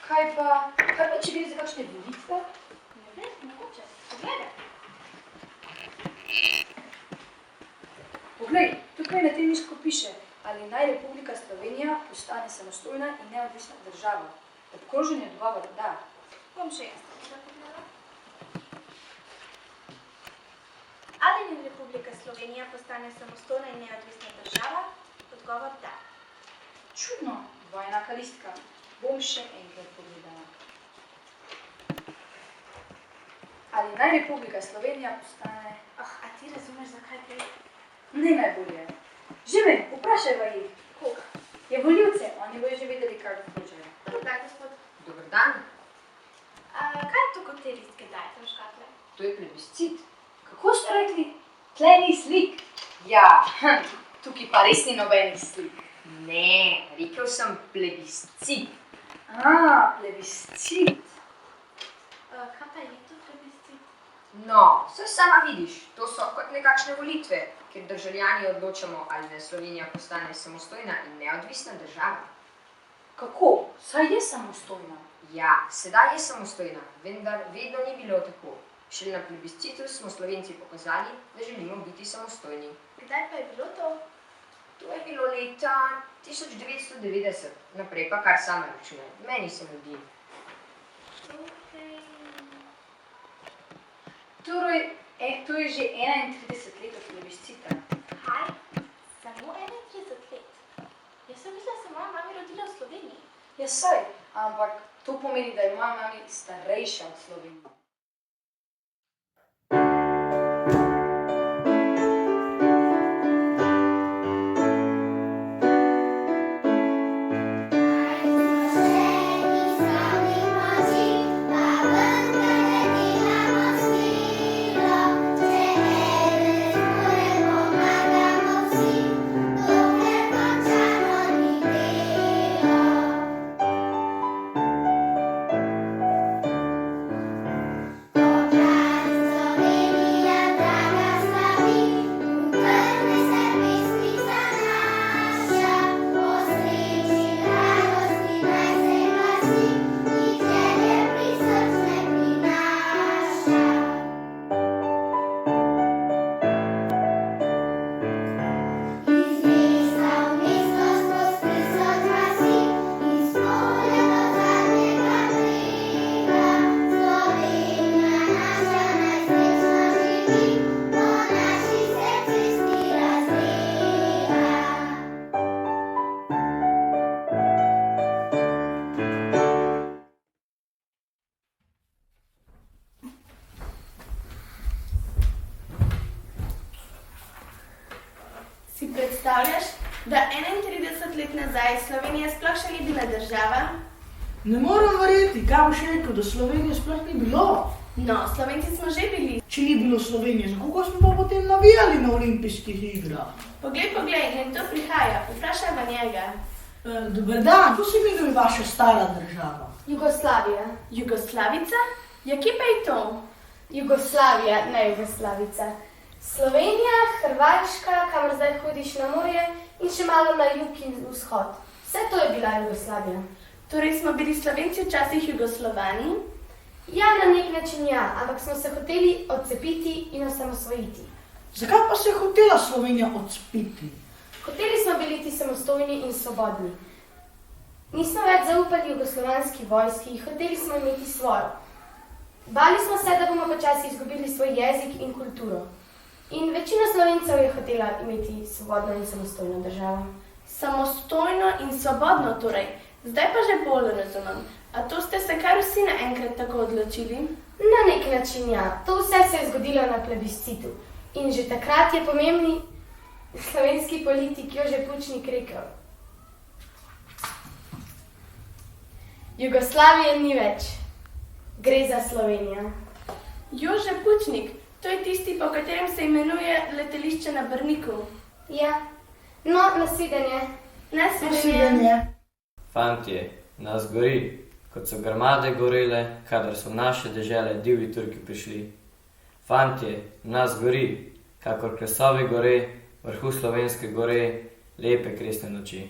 Kaj pa, če gre za kakšne volitve? Ne vem, mogoče. Pogledaj. Poglej, tukaj na tem lištku piše, ali naj Republika Slovenija postane samostojna in neodvisna država. Obkrožen je odgovor, da. Bom še jaz tako pogledala. Ali naj Republika Slovenija postane samostojna in neodvisna država? Odgovor da. Čudno, dva enaka listka. Bom še enkrat pogledala. Ali naj Republika Slovenija postane... A ti razumeš, zakaj gre? Ne najbolje. Že vem, vprašajva jih. Koga? Je volivce, oni bojo že vedeli, kar hočejo. Dobar dan, gospod. Dobar dan. Kaj je to, kot te listke dajete v škatle? To je plebiscit. Kako ste rekli? Tle ni slik. Ja, Tukaj pa res ni nobenih slik. ne, rekel sem plebiscit. Plebiscit. Kaj pa je to plebiscit? No, saj sama vidiš, to so kot nekakšne volitve, kjer državljani odločamo, ali naj Slovenija postane samostojna in neodvisna država. Kako? Saj je samostojna. Ja, sedaj je samostojna, vendar vedno ni bilo tako. Šele na plebiscitu smo Slovenci pokazali, da želimo biti samostojni. Kdaj pa je bilo to? To je bilo leta 1990, naprej pa kar sama računaj. Meni se mudi. Torej, to je že 31 let od plebiscita. Kaj? Samo 31 let? Jaz sem mislila, da se moja mami rodila v Sloveniji. Ja, saj, ampak to pomeni, da je moja mami starejša od Slovenije. Si predstavljaš, da 31 let nazaj Slovenija sploh še ni bila država? Ne morem verjeti, kaj boš rekel, da Slovenije sploh ni bilo. No, Slovenci smo že bili. Če ni bilo Slovenije, za koga smo pa potem navijali na olimpijskih igrah? Poglej, nekdo prihaja, vprašajva njega. Dober dan, kako se imenuje vaša stara država? Jugoslavija. Jugoslavica? Ja, kje pa je to? Jugoslavija, ne Jugoslavica. Slovenija, Hrvaška, kamor zdaj hodiš na morje in še malo na jug in vzhod. Vse to je bila Jugoslavija. Torej smo bili Slovenci včasih Jugoslovani? Ja, na nek način ja, ampak smo se hoteli odcepiti in osamosvojiti. Zakaj pa se je hotela Slovenija odcepiti? Hoteli smo biti samostojni in svobodni. Nismo več zaupali jugoslovanski vojski, hoteli smo imeti svojo. Bali smo se, da bomo počasi izgubili svoj jezik in kulturo. In večina Slovencev je hotela imeti svobodno in samostojno državo. Samostojno in svobodno torej. Zdaj pa že bolj razumem. A to ste se kar vsi naenkrat tako odločili? Na nek način ja. To vse se je zgodilo na plebiscitu. In že takrat je pomembni slovenski politik Jože Pučnik rekel: Jugoslavije ni več. Gre za Slovenijo. Jože Pučnik, to je tisti, po katerem se imenuje letališče na Brniku. Ja. No, nasvidenje. Nasvidenje. Fantje, nas gori, kot so grmade gorele, kadar so v naše dežele divji Turki prišli. Fantje, nas gori, kakor kresovi gore, vrhu slovenske gore, lepe kresne noči.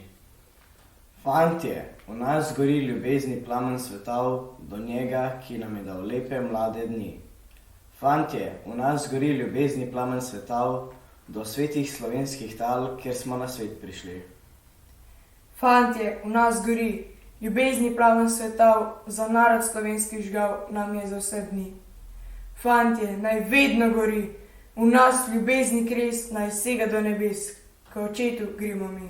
Fantje, v nas gori ljubezni plamen svetov do njega, ki nam je dal lepe mlade dni. Fantje, v nas gori ljubezni plamen svetov do svetih slovenskih tal, kjer smo na svet prišli. Fantje, v nas gori ljubezni plamen svetov za narod slovenski žgal nam je za vse dni. Fantje, naj vedno gori, v nas ljubezni kres naj sega do nebes, k očetu gremo mi.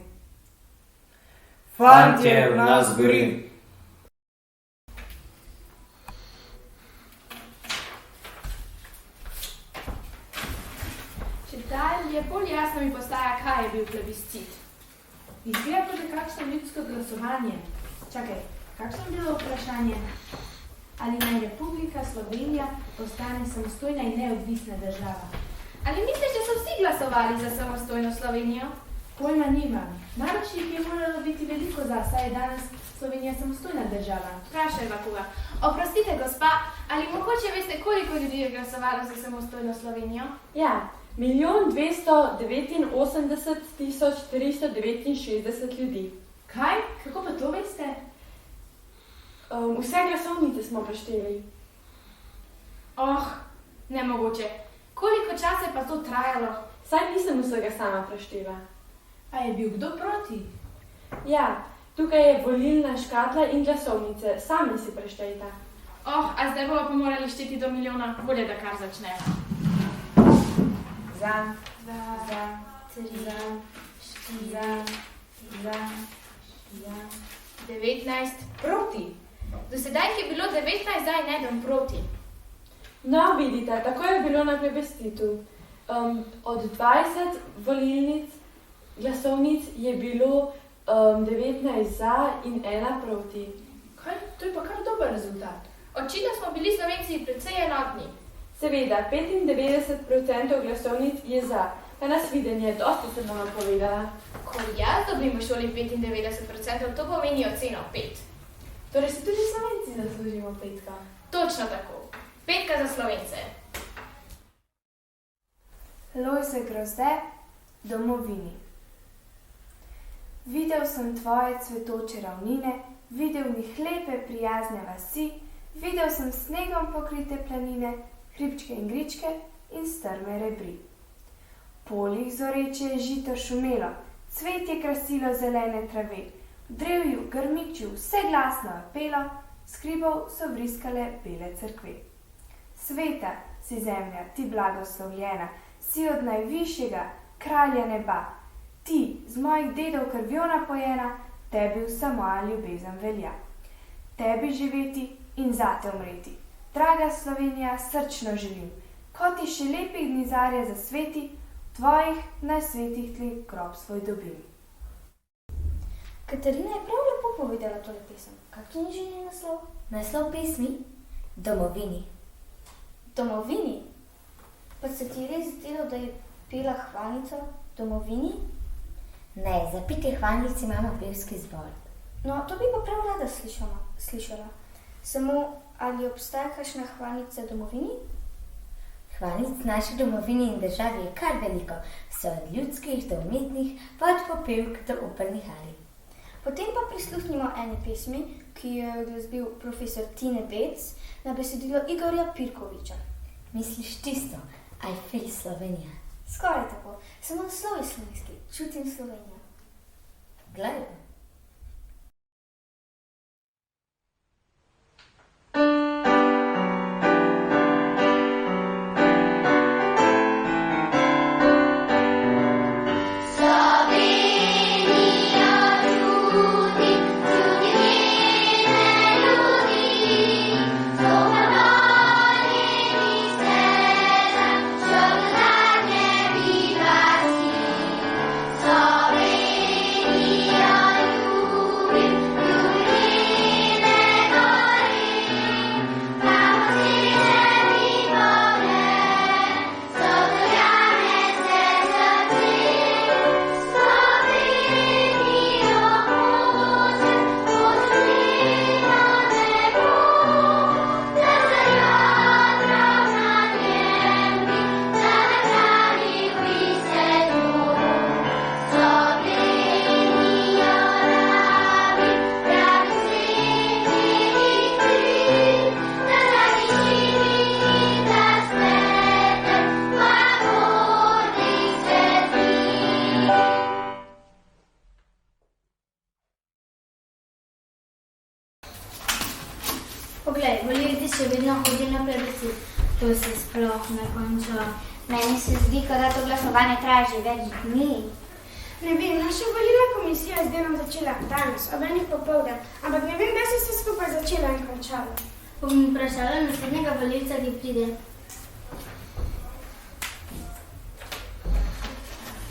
Fantje, v nas gori. Dalje bolj jasno mi postaja, kaj je bil plebiscit. Izgleda kot kakšno ljudsko glasovanje. Čakaj, kakšno je bilo vprašanje? Ali naj Republika Slovenija postane samostojna in neodvisna država? Ali misliš, da so vsi glasovali za samostojno Slovenijo? Pojma nimam. Naročnih je moralo biti veliko za, saj je danes Slovenija samostojna država. Vprašajva koga. Oprostite, gospa, ali mogoče veste, koliko ljudi je glasovalo za samostojno Slovenijo? Ja, 1.290.469 ljudi. Kaj? Kako pa to veste? Vse glasovnice smo prešteli. Nemogoče. Koliko časa je pa to trajalo? Saj nisem vsega sama preštela. A je bil kdo proti? Ja, tukaj je volilna škatla in glasovnice. Sami si preštejta. A zdaj bomo pa morali šteti do milijona. Bolje, da kar začnemo. Za, 3, 4, 19. proti. Do sedaj je bilo 19, zdaj ne bom proti. No, vidite, tako je bilo na plebiscitu. Od 20 volilnic glasovnic je bilo 19 za in 1 proti. Kaj? To je pa kar dober rezultat. Očitno smo bili Slovenci precej enotni. Seveda, 95% glasovnic je za. Na nas videnje, dosti sem vam povedala. Ko jaz dobim v šoli 95%, to pomeni oceno 5. Torej si tudi Slovenci zaslužimo 5. Točno tako. 5 za Slovence. Lojze Grozde, domovini. Videl sem tvoje cvetoče ravnine, videl v njih lepe prijazne vasi, videl sem snegom pokrite planine, hribčke in gričke in strme rebri. Poljih zoreče je žito šumelo, cvet je krasilo zelene trave, v drevju, grmičju, vse glasno je pelo, s hribov so vriskale bele cerkve. Sveta si zemlja, ti blagoslovljena, si od najvišjega kralja neba, ti z mojih dedov krvjo napojena, tebi vsa moja ljubezen velja. Tebi živeti in zate umreti. Draga Slovenija, srčno želim, ko ti še lepih dni zarja zasveti, tvojih najsvetih tleh grob svoj dobim. Katarina je prav lepo povedala tole pesem. Kakšen je že njen naslov? Naslov pesmi? Domovini. Domovini? Pa se ti res zdelo, da je pela hvalnico domovini? Ne, za pite hvalnic imamo pevski zbor. No, to bi pa prav rada slišala. Samo, ali obstaja kakšna hvalnica domovini? Hvalnic naši domovini in državi je kar veliko, so od ljudskih do umetnih, pa od popevk do opernih arij. Potem pa prisluhnimo eni pesmi, ki jo je glasbil profesor Tine Bec na besedilo Igorja Pirkoviča. Misliš tisto, I feel Slovenija? Skoraj tako, samo naslov je slovenski, čutim Slovenijo. Gledaj. Slovenija Poglej, volivci še vedno hodijo na plebiscit. To se sploh ne konča. Meni se zdi, da to glasovanje traja že več dni. Ne vem, naša volilna komisija je z delom začela danes, ob enih popoldan, ampak ne vem, da se vse skupaj začela in končala. Bom vprašala naslednjega volivca, ki pride.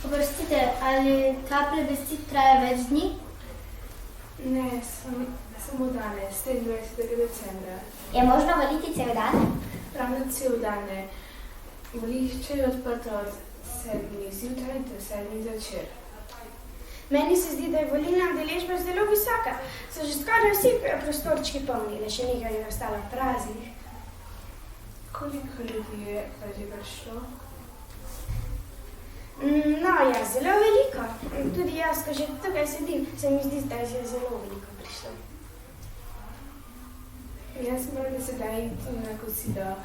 Oprostite, ali ta plebiscit traja več dni? Ne, samo danes, 23. decembra. Je možno voliti cel dan? Ravno cel dan ne. Volišče je odprto od 7 zjutraj do 7 zvečer. Meni se zdi, da je volilna udeležba zelo visoka. So že skoraj vsi prostorčki polni, le še nekaj je ostalo praznih. Koliko ljudi je pa že prišlo? No, ja, zelo veliko. Tudi jaz, ko že tukaj sedim, se mi zdi, da je zelo veliko prišlo. Jaz moram sedaj iti na kosilo,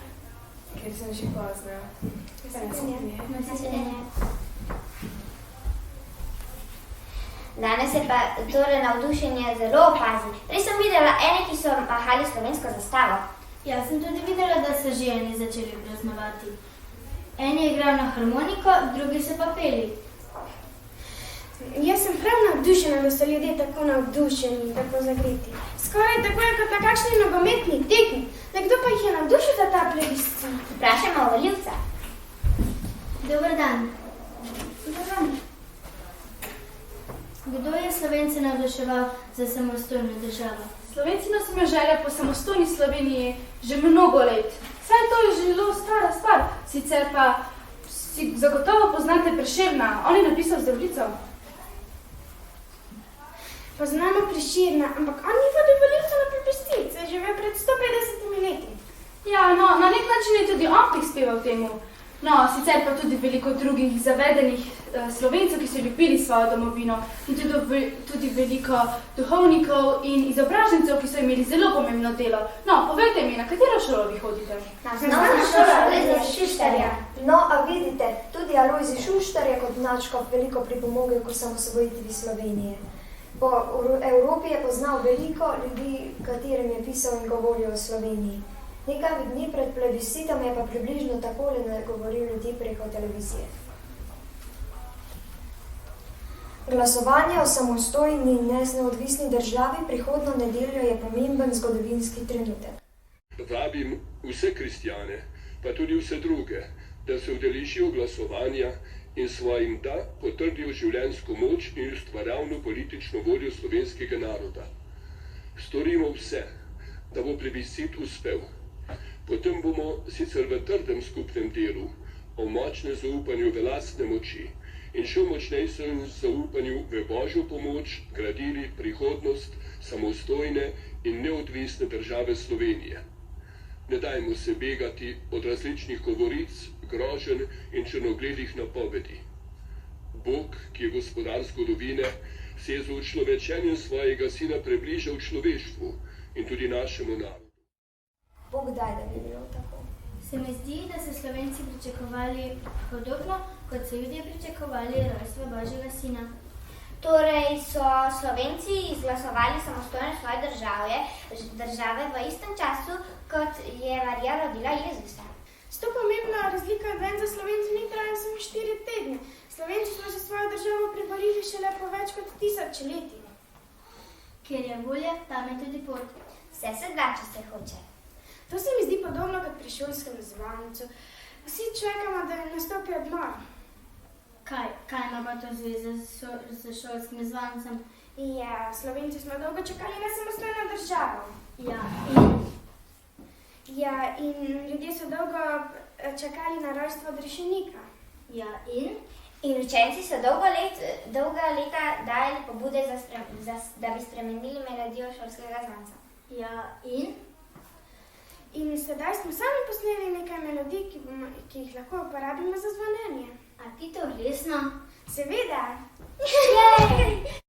ker sem že pozna. Danes je pa torej navdušenje zelo opazi. Prej sem videla ene, ki so mahali slovensko zastavo. Jaz sem tudi videla, da so že eni začeli praznovati. Eni je igral na harmoniko, drugi so pa peli. Jaz sem prav navdušena, da so ljudje tako navdušeni in tako zagreti. Skoraj tako je kot na kakšni nogometni tekmi. Le kdo pa jih je navdušil za ta plebiscit? Vprašajmo volivca. Dober dan. Dober dan. Kdo je Slovence navduševal za samostojno državo? Slovenci nosimo želje po samostojni Sloveniji že mnogo let. Saj to je zelo stara stvar. Sicer pa si zagotovo poznate Prešerna. On je napisal Zdravljico. Poznamo Prešerna, ampak on ni vodil volivcev na plebiscit, se je živel pred 150 leti. Ja, no, na nek način je tudi on prispeval temu. No, sicer pa tudi veliko drugih zavedenih Slovencev, ki so ljubili svojo domovino, in tudi veliko duhovnikov in izobražencev, ki so imeli zelo pomembno delo. No, povejte mi, na katero šolo vi hodite? Na osnovno šolo Alojzija Šuštarja. No, a vidite, tudi Alojzij Šuštar je kot nadškof veliko pripomogel k osamosvojitvi Slovenije. Po Evropi je poznal veliko ljudi, katerim je pisal in govoril o Sloveniji. Nekaj dni pred plebiscitom je pa približno takole nagovoril ljudi preko televizije. Glasovanje o samostojni in neodvisni državi prihodnjo nedeljo je pomemben zgodovinski trenutek. Vabim vse kristjane, pa tudi vse druge, da se udeležijo glasovanja in svojim da potrdijo življenjsko moč in ustvarjalno politično voljo slovenskega naroda. Storimo vse, da bo plebiscit uspel. Potem bomo sicer v trdem skupnem delu, o močnem zaupanju v lastne moči in še močnejšem zaupanju v Božjo pomoč gradili prihodnost samostojne in neodvisne države Slovenije. Ne dajmo se begati od različnih govoric, groženj in črnogledih napovedi. Bog, ki je gospodar zgodovine, se je z učlovečenjem svojega sina približal človeštvu in tudi našemu narodu. Bog daj, da bi bilo tako. Se mi zdi, da so Slovenci pričakovali podobno, kot so Judje pričakovali rojstvo Božjega sina. Torej so Slovenci izglasovali samostojnost svoje države v istem času, kot je Marija rodila Jezusa. S to pomembna razlika ven za Slovenci ni trajala samo 4 tedne. Slovenci smo se svojo državo priborili šele po več kot 1000 leti. Ker je volja, tam je tudi pot. Vse se da, če se hoče. To se mi zdi podobno kot pri šolskem zvoncu. Vsi čakamo, da nastopi odmor. Kaj ima pa to zveze z šolskim zvoncem? Ja, Slovenci smo dolgo čakali na samostojno državo. Ja, in ljudje so dolgo čakali na rojstvo Odrešenika. Ja, in? In učenci so dolga leta dajali pobude, da bi spremenili melodijo šolskega zvonca. Ja, in? In sedaj smo sami posneli nekaj melodij, ki jih lahko uporabimo za zvonjenje. A ti to resno? Seveda! Jej!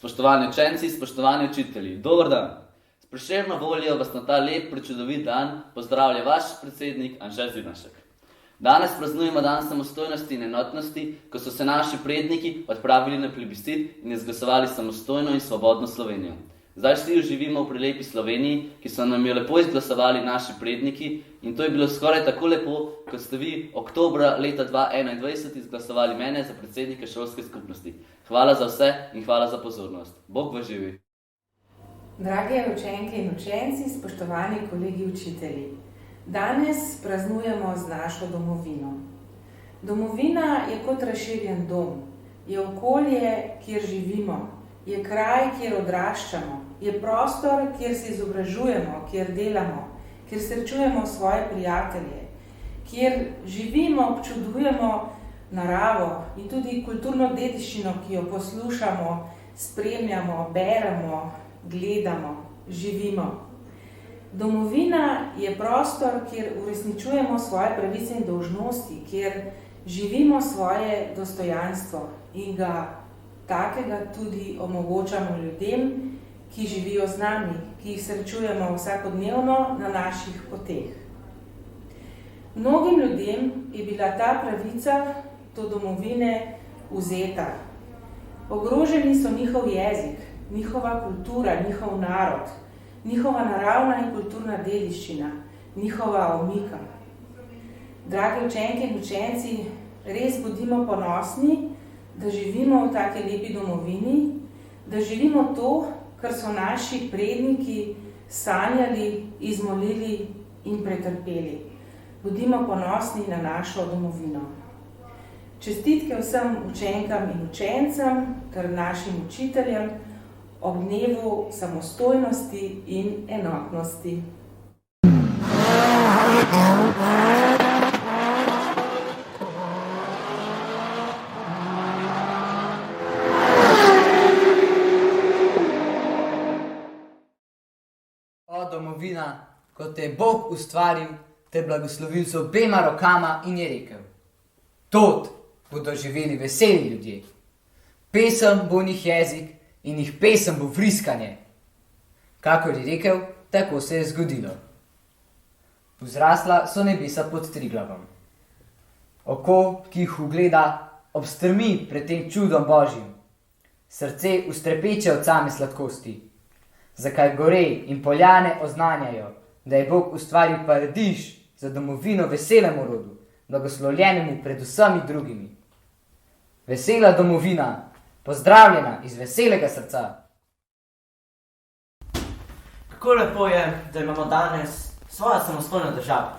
Spoštovani učenci, spoštovani učitelji, dober dan. S Prešerno voljo vas na ta lep, prečudovit dan pozdravlja vaš predsednik Anže Zidanšek. Danes praznujemo dan samostojnosti in enotnosti, ko so se naši predniki odpravili na plebiscit in izglasovali samostojno in svobodno Slovenijo. Zdaj vsi živimo v prelepi Sloveniji, ki so nam jo lepo izglasovali naši predniki, in to je bilo skoraj tako lepo, kot ste vi oktobra leta 2021 izglasovali mene za predsednika šolske skupnosti. Hvala za vse in hvala za pozornost. Bog vas živi. Drage učenke in učenci, spoštovani kolegi učitelji. Danes praznujemo z našo domovino. Domovina je kot razširjen dom, je okolje, kjer živimo, je kraj, kjer odraščamo, je prostor, kjer se izobražujemo, kjer delamo, kjer srečujemo svoje prijatelje, kjer živimo, občudujemo naravo in tudi kulturno dediščino, ki jo poslušamo, spremljamo, beremo, gledamo, živimo. Domovina je prostor, kjer uresničujemo svoje pravice in dolžnosti, kjer živimo svoje dostojanstvo in ga takega tudi omogočamo ljudem, ki živijo z nami, ki jih srečujemo vsakodnevno na naših poteh. Mnogim ljudem je bila ta pravica do domovine vzeta. Ogroženi so njihov jezik, njihova kultura, njihov narod, njihova naravna in kulturna dediščina, njihova omika. Drage učenke in učenci, res bodimo ponosni, da živimo v taki lepi domovini, da živimo to, kar so naši predniki sanjali, izmolili in pretrpeli. Bodimo ponosni na našo domovino. Čestitke vsem učenkam in učencem ter našim učiteljem ob dnevu samostojnosti in enotnosti. O domovina, ko te je Bog ustvaril, te blagoslovil z obema rokama in je rekel: Tod bodo živeli veseli ljudje. Pesem bo njih jezik in jih pesem bo vriskanje. Kakor je rekel, tako se je zgodilo. Vzrasla so nebesa pod Triglavom. Oko, ki jih ugleda, obstrmi pred tem čudom Božjim. Srce ustrepeče od same sladkosti. Zakaj gore in poljane oznanjajo, da je Bog ustvaril paradiž za domovino veselemu rodu, blagoslovljenemu pred vsemi drugimi. Vesela domovina, pozdravljena iz veselega srca. Kako lepo je, da imamo danes svojo samostojno državo.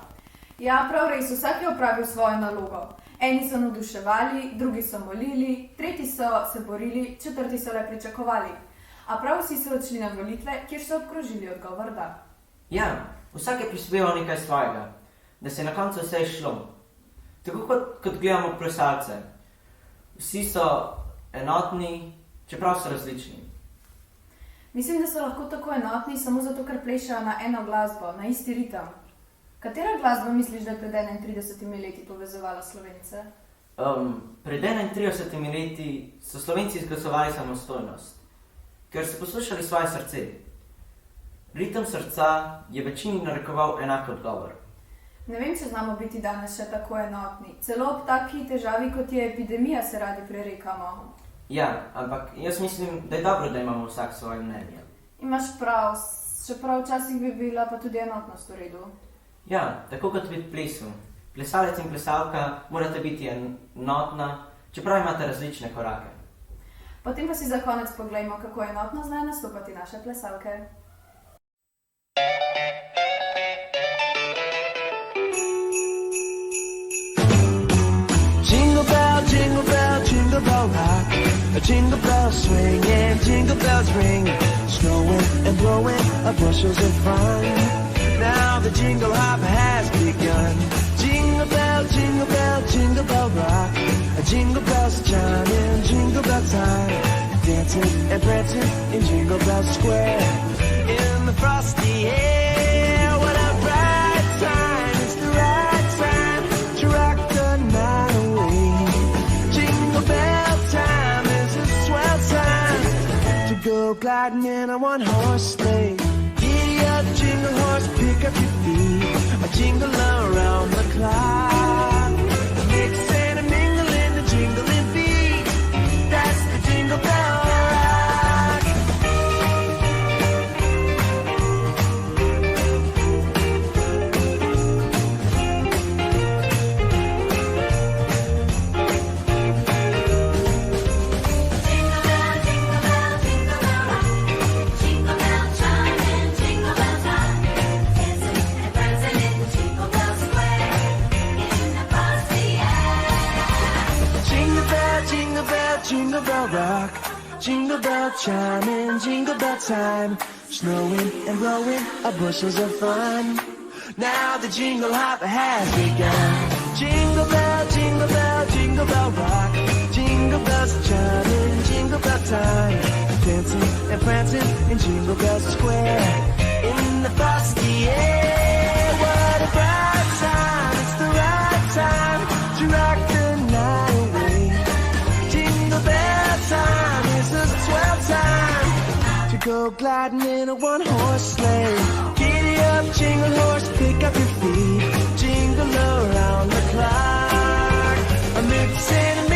Ja, prav res, vsak je opravil svojo nalogo. Eni so navduševali, drugi so molili, tretji so se borili, četrti so le pričakovali. A prav vsi so odšli na volitve, kjer so obkrožili odgovor da. Ja, vsak je prispeval nekaj svojega, da se je na koncu vse šlo. Tako kot gledamo plesalce. Vsi so enotni, čeprav so različni. Mislim, da so lahko tako enotni samo zato, ker plešajo na eno glasbo, na isti ritem. Katera glasba misliš, da je pred 31 leti povezovala Slovence? Pred 31 leti so Slovenci izglasovali samostojnost, ker so poslušali svoje srce. Ritem srca je večini narekoval enak odgovor. Ne vem, če znamo biti danes še tako enotni. Celo ob taki težavi, kot je epidemija, se radi prerekamo. Ja, ampak jaz mislim, da je dobro, da imamo vsak svoje mnenje. Imaš prav, čeprav včasih bi bila pa tudi enotnost v redu. Ja, tako kot pri plesu. Plesalec in plesalka morate biti enotna, čeprav imate različne korake. Potem pa si za konec poglejmo, kako enotno znajo nastopati naše plesalke. Jingle bell, jingle bell, jingle bell rock. A jingle bell swing and jingle bells ring. Snowing and blowing up bushels of fun. Now the jingle hop has begun. Jingle bell, jingle bell, jingle bell rock. A jingle bells chiming, jingle bell time. Dancing and prancing in Jingle Bell Square. In the frosty air, what a bright time. It's the right time to rock the night away. Jingle bell time is a swell time to go gliding in a one-horse sleigh. Giddy up, jingle horse, pick up your feet, a jingle around the clock. A mix and a mingle in the jingling beat, that's the Jingle Bell Rock. Jingle bell rock, jingle bell chime, jingle bell time. Snowing and blowing up bushels of fun. Now the jingle hop has begun. Jingle bell, jingle bell, jingle bell rock. Jingle bells chiming, jingle bell time. Dancing and prancing in Jingle Bell Square. In the frosty air, what a bright time. It's the right time to rock the night away. Jingle bell time is the swell time to go gliding in a one-horse sleigh. Giddy up, jingle horse, pick up your feet, jingle around the clock. A mix and a